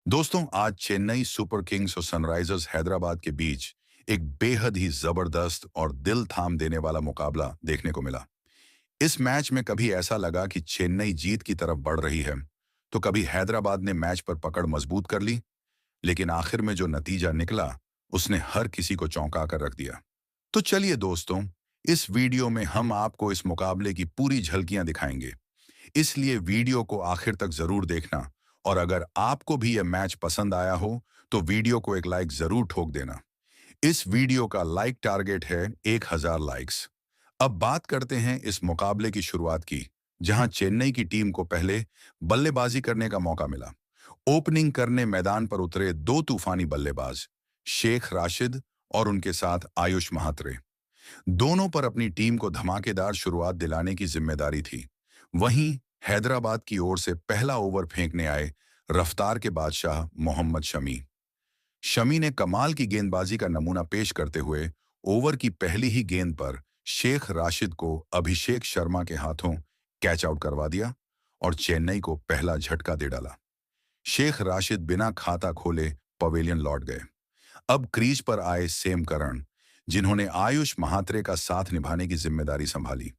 दोस्तों, आज Chennai super Kings और सनराइजर्स हैदराबाद के बीच एक बेहद ही जबरदस्त और दिल थाम देने वाला मुकाबला देखने को मिला। इस मैच में कभी ऐसा लगा कि चेन्नई जीत की तरफ बढ़ रही है, तो कभी हैदराबाद ने मैच पर पकड़ मजबूत कर ली। लेकिन आखिर में जो नतीजा निकला, उसने हर किसी को चौंका कर रख दिया। तो चलिए दोस्तों, इस वीडियो में हम आपको इस मुकाबले की पूरी झलकियां दिखाएंगे। इसलिए वीडियो को आखिर तक जरूर देखना। और अगर आपको भी यह मैच पसंद आया हो, तो वीडियो को एक लाइक जरूर ठोक देना। इस वीडियो का लाइक टारगेट है 1000 लाइक्स। अब बात करते हैं इस मुकाबले की शुरुआत की, जहां चेन्नई की टीम को पहले बल्लेबाजी करने का मौका मिला। ओपनिंग करने मैदान पर उतरे दो तूफानी बल्लेबाज, शेख राशिद और उनके साथ आयुष महात्रे। दोनों पर अपनी टीम को धमाकेदार शुरुआत दिलाने की जिम्मेदारी थी। वहीं हैदराबाद की ओर से पहला ओवर फेंकने आए रफ्तार के बादशाह मोहम्मद शमी। शमी ने कमाल की गेंदबाजी का नमूना पेश करते हुए ओवर की पहली ही गेंद पर शेख राशिद को अभिषेक शर्मा के हाथों कैच आउट करवा दिया और चेन्नई को पहला झटका दे डाला। शेख राशिद बिना खाता खोले पवेलियन लौट गए। अब क्रीज पर आए सेम करन, जिन्होंने आयुष महात्रे का साथ निभाने की जिम्मेदारी संभाली।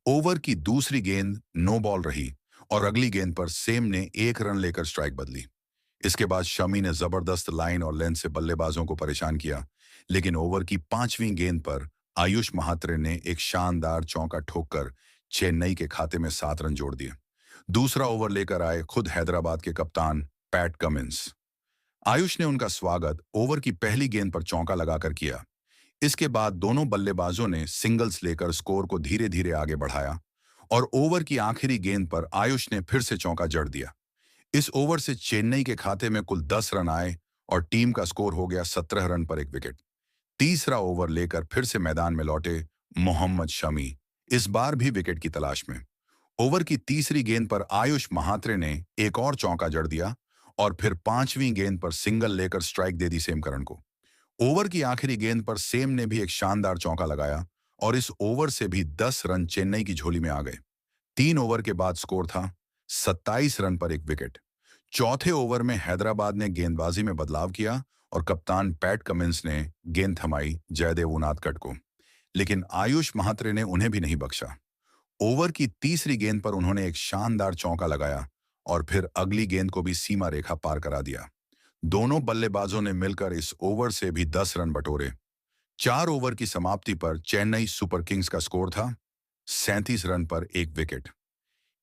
ओवर की दूसरी गेंद नो बॉल रही और अगली गेंद पर सेम ने एक रन लेकर स्ट्राइक बदली। इसके बाद शमी ने जबरदस्त लाइन और लेंथ से बल्लेबाजों को परेशान किया, लेकिन ओवर की पांचवीं गेंद पर आयुष महात्रे ने एक शानदार चौका ठोककर चेन्नई के खाते में 7 रन जोड़ दिए। दूसरा ओवर लेकर आए खुद हैदराबाद के कप्तान पैट कमिंस। आयुष ने उनका स्वागत ओवर की पहली गेंद पर चौका लगाकर किया। इसके बाद दोनों बल्लेबाजों ने सिंगल्स लेकर स्कोर को धीरे धीरे आगे बढ़ाया और ओवर की आखिरी गेंद पर आयुष ने फिर से चौका जड़ दिया। इस ओवर से चेन्नई के खाते में कुल 10 रन आए और टीम का स्कोर हो गया 17 रन पर एक विकेट। तीसरा ओवर लेकर फिर से मैदान में लौटे मोहम्मद शमी, इस बार भी विकेट की तलाश में। ओवर की तीसरी गेंद पर आयुष महात्रे ने एक और चौका जड़ दिया और फिर पांचवीं गेंद पर सिंगल लेकर स्ट्राइक दे दी सेम करन को। ओवर की आखिरी गेंद पर सेम ने भी एक शानदार चौका लगाया और इस ओवर से भी 10 रन चेन्नई की झोली में आ गए। 3 ओवर के बाद स्कोर था 27 रन पर एक विकेट। चौथे ओवर में हैदराबाद ने गेंदबाजी में बदलाव किया और कप्तान पैट कमिंस ने गेंद थमाई जयदेव उनादकट को, लेकिन आयुष महात्रे ने उन्हें भी नहीं बख्शा। ओवर की तीसरी गेंद पर उन्होंने एक शानदार चौका लगाया और फिर अगली गेंद को भी सीमा रेखा पार करा दिया। दोनों बल्लेबाजों ने मिलकर इस ओवर से भी 10 रन बटोरे। 4 ओवर की समाप्ति पर चेन्नई सुपर किंग्स का स्कोर था 37 रन पर एक विकेट।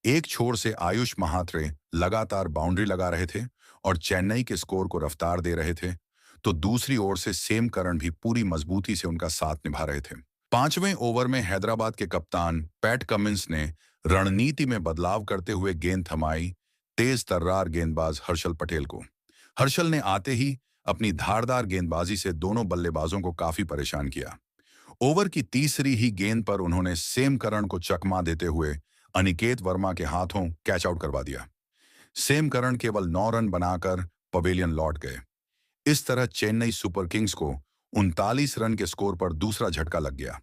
एक छोर से आयुष महात्रे लगातार बाउंड्री लगा रहे थे और चेन्नई के स्कोर को रफ्तार दे रहे थे, तो दूसरी ओर से सेम करन भी पूरी मजबूती से उनका साथ निभा रहे थे। पांचवें ओवर में हैदराबाद के कप्तान पैट कमिंस ने रणनीति में बदलाव करते हुए गेंद थमाई तेज तर्रार गेंदबाज हर्षल पटेल को। हर्षल ने आते ही अपनी धारदार गेंदबाजी से दोनों बल्लेबाजों को काफी परेशान किया। ओवर की तीसरी ही गेंद पर उन्होंने सेम करन को चकमा देते हुए अनिकेत वर्मा के हाथों कैच आउट करवा दिया। सेम करन केवल 9 रन बनाकर पवेलियन लौट गए। इस तरह चेन्नई सुपर किंग्स को 39 रन के स्कोर पर दूसरा झटका लग गया।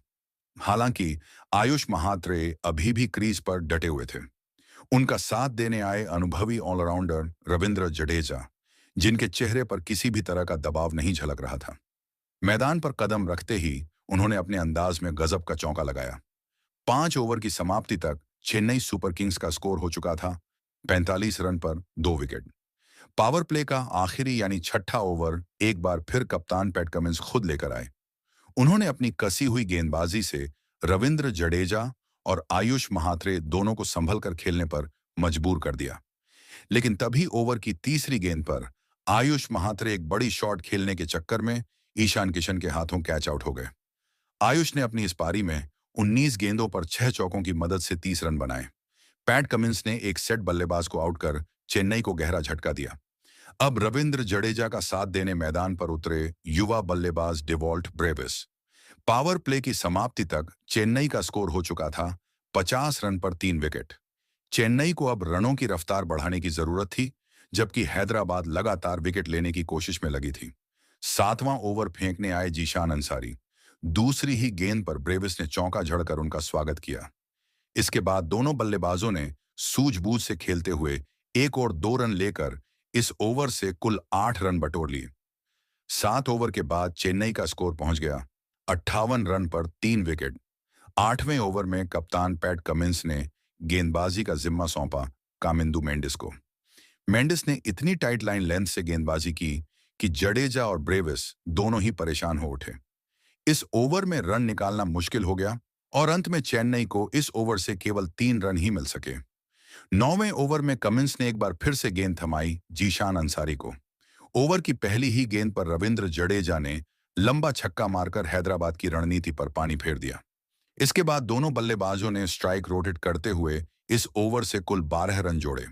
हालांकि आयुष महात्रे अभी भी क्रीज पर डटे हुए थे। उनका साथ देने आए अनुभवी ऑलराउंडर रविंद्र जडेजा, जिनके चेहरे पर किसी भी तरह का दबाव नहीं झलक रहा था, मैदान पर कदम रखते ही उन्होंने अपने अंदाज में गजब का चौका लगाया। 5 ओवर की समाप्ति तक चेन्नई सुपर किंग्स का स्कोर हो चुका था 45 रन पर 2 विकेट। पावर प्ले का आखिरी यानी छठा ओवर एक बार फिर कप्तान पैट कमिंस खुद लेकर आए। उन्होंने अपनी कसी हुई गेंदबाजी से रविंद्र जडेजा और आयुष महात्रे दोनों को संभल कर खेलने पर मजबूर कर दिया। लेकिन तभी ओवर की तीसरी गेंद पर आयुष महात्रे एक बड़ी शॉट खेलने के चक्कर में ईशान किशन के हाथों कैच आउट हो गए। आयुष ने अपनी इस पारी में 19 गेंदों पर 6 चौकों की मदद से 30 रन बनाए। पैट कमिंस ने एक सेट बल्लेबाज को आउट कर चेन्नई को गहरा झटका दिया। अब रविंद्र जडेजा का साथ देने मैदान पर उतरे युवा बल्लेबाज डिवॉल्ट ब्रेविस। पावर प्ले की समाप्ति तक चेन्नई का स्कोर हो चुका था 50 रन पर 3 विकेट। चेन्नई को अब रनों की रफ्तार बढ़ाने की जरूरत थी, जबकि हैदराबाद लगातार विकेट लेने की कोशिश में लगी थी। 7वां ओवर फेंकने आए जीशान अंसारी। दूसरी ही गेंद पर ब्रेविस ने चौका जड़कर उनका स्वागत किया। इसके बाद दोनों बल्लेबाजों ने सूझबूझ से खेलते हुए 1 और 2 रन लेकर इस ओवर से कुल 8 रन बटोर लिए। 7 ओवर के बाद चेन्नई का स्कोर पहुंच गया 58 रन पर 3 विकेट। 8वें ओवर में कप्तान पैट कमिंस ने गेंदबाजी का जिम्मा सौंपा कामिंदु मेंडिस को। मेंडिस ने इतनी टाइट लाइन लेंथ से गेंदबाजी की कि जडेजा और ब्रेविस दोनों ही परेशान हो उठे। इस ओवर में रन निकालना मुश्किल हो गया और अंत में चेन्नई को इस ओवर से केवल 3 रन ही मिल सके। 9वें ओवर में कमिंस ने एक बार फिर से गेंद थमाई जीशान अंसारी को। ओवर की पहली ही गेंद पर रविंद्र जडेजा ने लंबा छक्का मारकर हैदराबाद की रणनीति पर पानी फेर दिया। इसके बाद दोनों बल्लेबाजों ने स्ट्राइक रोटेट करते हुए इस ओवर से कुल 12 रन जोड़े।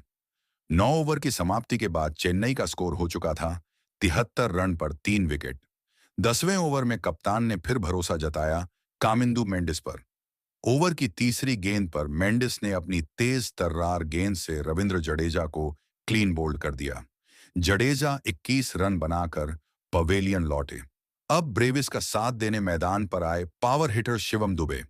9 ओवर की समाप्ति के बाद चेन्नई का स्कोर हो चुका था 73 रन पर 3 विकेट। 10वें ओवर में कप्तान ने फिर भरोसा जताया कामिंदु मेंडिस पर। ओवर की तीसरी गेंद पर मेंडिस ने अपनी तेज तर्रार गेंद से रविंद्र जडेजा को क्लीन बोल्ड कर दिया। जडेजा 21 रन बनाकर पवेलियन लौटे। अब ब्रेविस का साथ देने मैदान पर आए power hitter Shivam Dubey.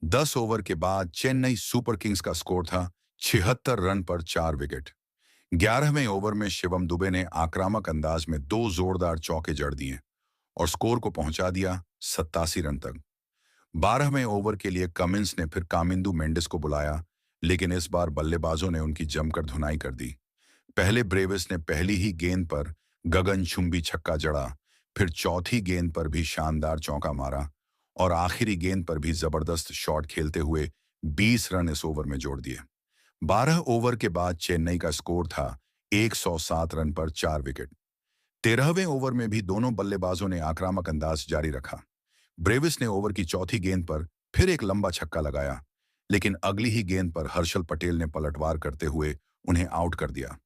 10 over के बाद चेन्नई सुपर किंग्स का स्कोर था 76 रन पर 4 विकेट। 11वें ओवर में शिवम दुबे ने आक्रामक अंदाज में 2 जोरदार चौके जड़ दिए और स्कोर को पहुंचा दिया 87 रन तक। 12वें ओवर के लिए कमिंस ने फिर कामिंदु मेंडिस को बुलाया, लेकिन इस बार बल्लेबाजों ने उनकी जमकर धुनाई कर दी। पहले ब्रेविस ने पहली ही गेंद पर गगनचुंबी छक्का जड़ा, फिर चौथी गेंद पर भी शानदार चौका मारा और आखिरी गेंद पर भी जबरदस्त शॉट खेलते हुए 20 रन इस ओवर में जोड़ दिए। 12 ओवर के बाद चेन्नई का स्कोर था 107 रन पर 4 विकेट। 13वें ओवर में भी दोनों बल्लेबाजों ने आक्रामक अंदाज जारी रखा। ब्रेविस ने ओवर की चौथी गेंद पर फिर एक लंबा छक्का लगाया, लेकिन अगली ही गेंद पर हर्षल पटेल ने पलटवार करते हुए उन्हें आउट कर दिया।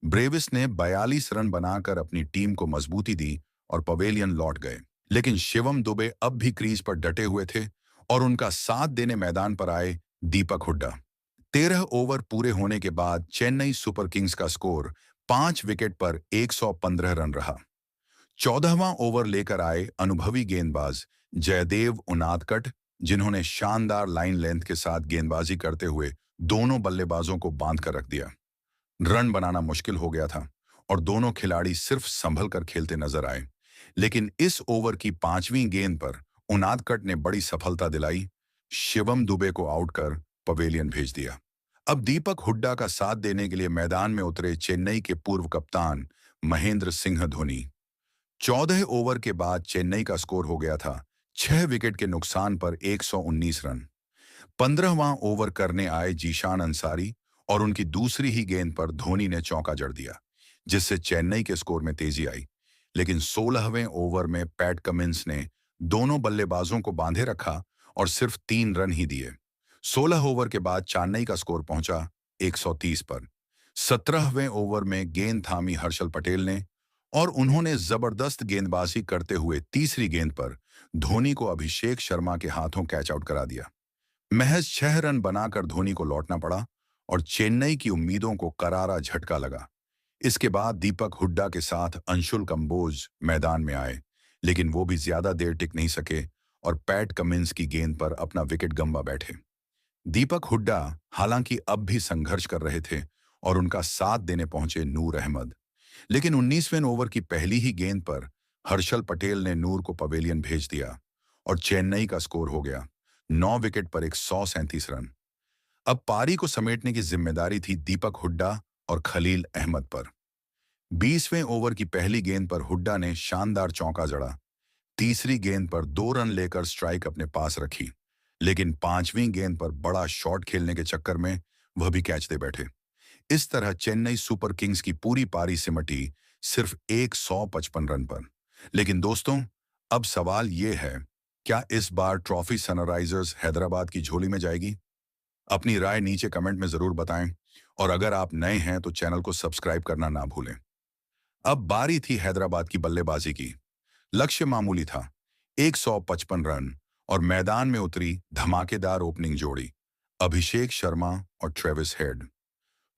ब्रेविस ने 42 रन बनाकर अपनी टीम को मजबूती दी और पवेलियन लौट गए, लेकिन शिवम दुबे अब भी क्रीज पर डटे हुए थे और उनका साथ देने मैदान पर आए दीपक हुड्डा। 13 ओवर पूरे होने के बाद चेन्नई सुपर किंग्स का स्कोर 5 विकेट पर 115 रन रहा। 14वां ओवर लेकर आए अनुभवी गेंदबाज जयदेव उनादकट, जिन्होंने शानदार लाइन लेंथ के साथ गेंदबाजी करते हुए दोनों बल्लेबाजों को बांध कर रख दिया। रन बनाना मुश्किल हो गया था और दोनों खिलाड़ी सिर्फ संभल कर खेलते नजर आए, लेकिन इस ओवर की 5वीं गेंद पर उनादकट ने बड़ी सफलता दिलाई, शिवम दुबे को आउट कर पवेलियन भेज दिया। अब दीपक हुड्डा का साथ देने के लिए मैदान में उतरे चेन्नई के पूर्व कप्तान महेंद्र सिंह धोनी। 14 ओवर के बाद चेन्नई का स्कोर हो गया था 6 विकेट के नुकसान पर 119 रन। 15वां ओवर करने आए जीशान अंसारी और उनकी दूसरी ही गेंद पर धोनी ने चौका जड़ दिया, जिससे चेन्नई के स्कोर में तेजी आई। लेकिन 16वें ओवर में पैट कमिंस ने दोनों बल्लेबाजों को बांधे रखा और सिर्फ 3 रन ही दिए। 16 ओवर के बाद चेन्नई का स्कोर पहुंचा 130 पर। 17वें ओवर में गेंद थामी हर्षल पटेल ने और उन्होंने जबरदस्त गेंदबाजी करते हुए तीसरी गेंद पर धोनी को अभिषेक शर्मा के हाथों कैच आउट करा दिया। महज 6 रन बनाकर धोनी को लौटना पड़ा और चेन्नई की उम्मीदों को करारा झटका लगा। इसके बाद दीपक हुड्डा के साथ अंशुल कंबोज मैदान में आए, लेकिन वो भी ज्यादा देर टिक नहीं सके और पैट कमिंस की गेंद पर अपना विकेट गंवा बैठे। दीपक हुड्डा हालांकि अब भी संघर्ष कर रहे थे और उनका साथ देने पहुंचे नूर अहमद, लेकिन 19वें ओवर की पहली ही गेंद पर हर्षल पटेल ने नूर को पवेलियन भेज दिया और चेन्नई का स्कोर हो गया 9 विकेट पर 137 रन। अब पारी को समेटने की जिम्मेदारी थी दीपक हुड्डा और खलील अहमद पर। 20वें ओवर की पहली गेंद पर हुड्डा ने शानदार चौका जड़ा। तीसरी गेंद पर 2 रन लेकर स्ट्राइक अपने पास रखी, लेकिन 5वीं गेंद पर बड़ा शॉट खेलने के चक्कर में वह भी कैच दे बैठे। इस तरह चेन्नई सुपर किंग्स की पूरी पारी सिमटी सिर्फ 155 रन पर। लेकिन दोस्तों, अब सवाल यह है, क्या इस बार ट्रॉफी सनराइजर्स हैदराबाद की झोली में जाएगी? अपनी राय नीचे कमेंट में जरूर बताएं और अगर आप नए हैं तो चैनल को सब्सक्राइब करना ना भूलें। अब बारी थी हैदराबाद की बल्लेबाजी की। लक्ष्य मामूली था, 155 रन, और मैदान में उतरी धमाकेदार ओपनिंग जोड़ी अभिषेक शर्मा और ट्रेविस हेड।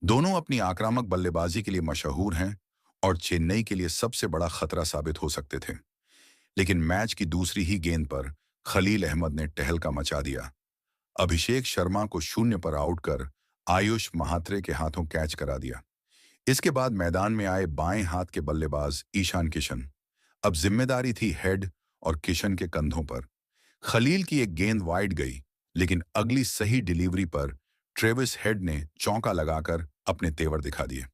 दोनों अपनी आक्रामक बल्लेबाजी के लिए मशहूर हैं और चेन्नई के लिए सबसे बड़ा खतरा साबित हो सकते थे। लेकिन मैच की दूसरी ही गेंद पर खलील अहमद ने टहलका मचा दिया। अभिषेक शर्मा को 0 पर आउट कर आयुष महात्रे के हाथों कैच करा दिया। इसके बाद मैदान में आए बाएं हाथ के बल्लेबाज ईशान किशन। अब जिम्मेदारी थी हेड और किशन के कंधों पर। खलील की एक गेंद वाइड गई, लेकिन अगली सही डिलीवरी पर ट्रेविस हेड ने चौका लगाकर अपने तेवर दिखा दिए।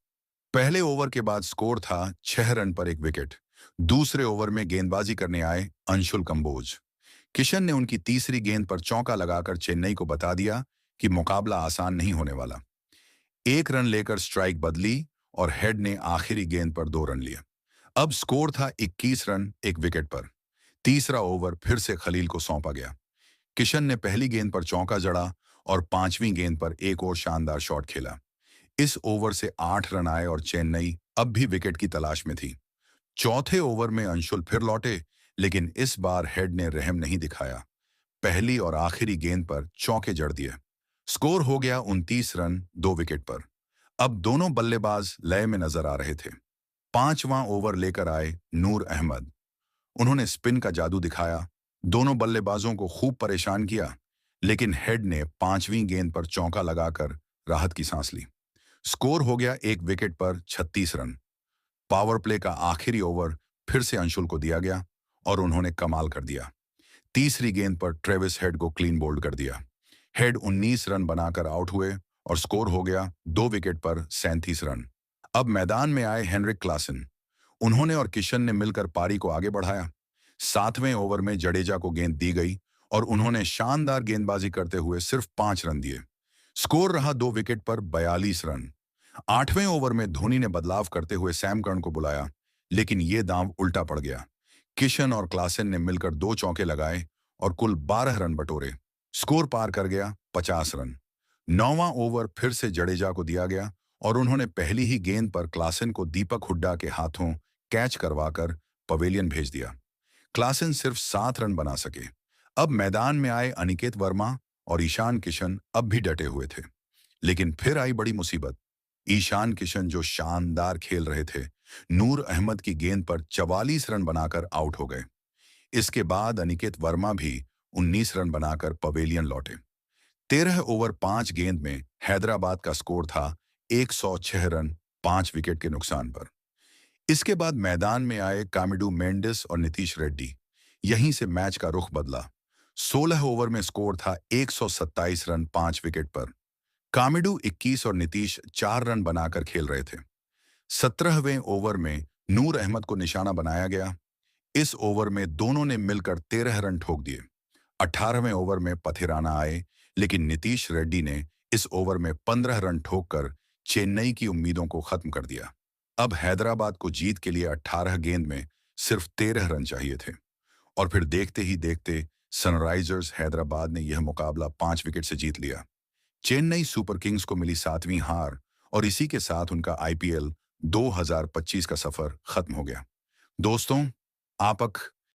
पहले ओवर के बाद स्कोर था 6 रन पर एक विकेट। दूसरे ओवर में गेंदबाजी करने आए अंशुल कंबोज। किशन ने उनकी तीसरी गेंद पर चौका लगाकर चेन्नई को बता दिया कि मुकाबला आसान नहीं होने वाला। 1 रन लेकर स्ट्राइक बदली और हेड ने आखिरी गेंद पर 2 रन लिए। अब स्कोर था 21 रन एक विकेट पर। तीसरा ओवर फिर से खलील को सौंपा गया। किशन ने पहली गेंद पर चौका जड़ा और पांचवीं गेंद पर एक और शानदार शॉट खेला। इस ओवर से 8 रन आए और चेन्नई अब भी विकेट की तलाश में थी। चौथे ओवर में अंशुल फिर लौटे, लेकिन इस बार हेड ने रहम नहीं दिखाया। पहली और आखिरी गेंद पर चौके जड़ दिए। स्कोर हो गया 29 रन 2 विकेट पर। अब दोनों बल्लेबाज लय में नजर आ रहे थे। पांचवां ओवर लेकर आए नूर अहमद। उन्होंने स्पिन का जादू दिखाया, दोनों बल्लेबाजों को खूब परेशान किया, लेकिन हेड ने पांचवीं गेंद पर चौका लगाकर राहत की सांस ली। स्कोर हो गया 1 विकेट पर 36 रन। पावर प्ले का आखिरी ओवर फिर से अंशुल को दिया गया और उन्होंने कमाल कर दिया। तीसरी गेंद पर ट्रेविस हेड को क्लीन बोल्ड कर दिया। हेड 19 रन बनाकर आउट हुए और स्कोर हो गया 2 विकेट पर 37 रन। अब मैदान में आए हेनरिक क्लासन। उन्होंने और किशन ने मिलकर पारी को आगे बढ़ाया। 7वें ओवर में जडेजा को गेंद दी गई और उन्होंने शानदार गेंदबाजी करते हुए सिर्फ 5 रन दिए। स्कोर रहा 2 विकेट पर 42 रन। 8वें ओवर में धोनी ने बदलाव करते हुए सैम कर्न को बुलाया, लेकिन ये दांव उल्टा पड़ गया। किशन और क्लासन ने मिलकर 2 चौके लगाए और कुल 12 रन बटोरे। स्कोर पार कर गया 50 रन। 9वां ओवर फिर से जडेजा को दिया गया और उन्होंने पहली ही गेंद पर क्लासन को दीपक हुड्डा के हाथों कैच करवाकर पवेलियन भेज दिया। क्लासन सिर्फ 7 रन बना सके। अब मैदान में आए अनिकेत वर्मा और ईशान किशन अब भी डटे हुए थे, लेकिन फिर आई बड़ी मुसीबत। ईशान किशन जो शानदार खेल रहे थे, नूर अहमद की गेंद पर 44 रन बनाकर आउट हो गए। इसके बाद अनिकेत वर्मा भी 19 रन बनाकर पवेलियन लौटे। 13 ओवर 5 गेंद में हैदराबाद का स्कोर था 106 रन 5 विकेट के नुकसान पर। इसके बाद मैदान में आए कामिडू मेंडिस और नीतीश रेड्डी। यहीं से मैच का रुख बदला। 16 ओवर में स्कोर था 127 रन 5 विकेट पर। कामिडू 21 और नीतीश 4 रन बनाकर खेल रहे थे। 17वें ओवर में नूर अहमद को निशाना बनाया गया। इस ओवर में दोनों ने मिलकर 13 रन ठोक दिए। 18वें ओवर में पथिराना आए, लेकिन नीतीश रेड्डी ने इस ओवर में 15 रन ठोककर चेन्नई की उम्मीदों को खत्म कर दिया। अब हैदराबाद को जीत के लिए 18 गेंद में सिर्फ 13 रन चाहिए थे और फिर देखते ही देखते सनराइजर्स हैदराबाद ने यह मुकाबला 5 विकेट से जीत लिया। चेन्नई सुपर किंग्स को मिली 7वीं हार और इसी के साथ उनका आईपीएल 2025 का सफर खत्म हो गया। दोस्तों, आप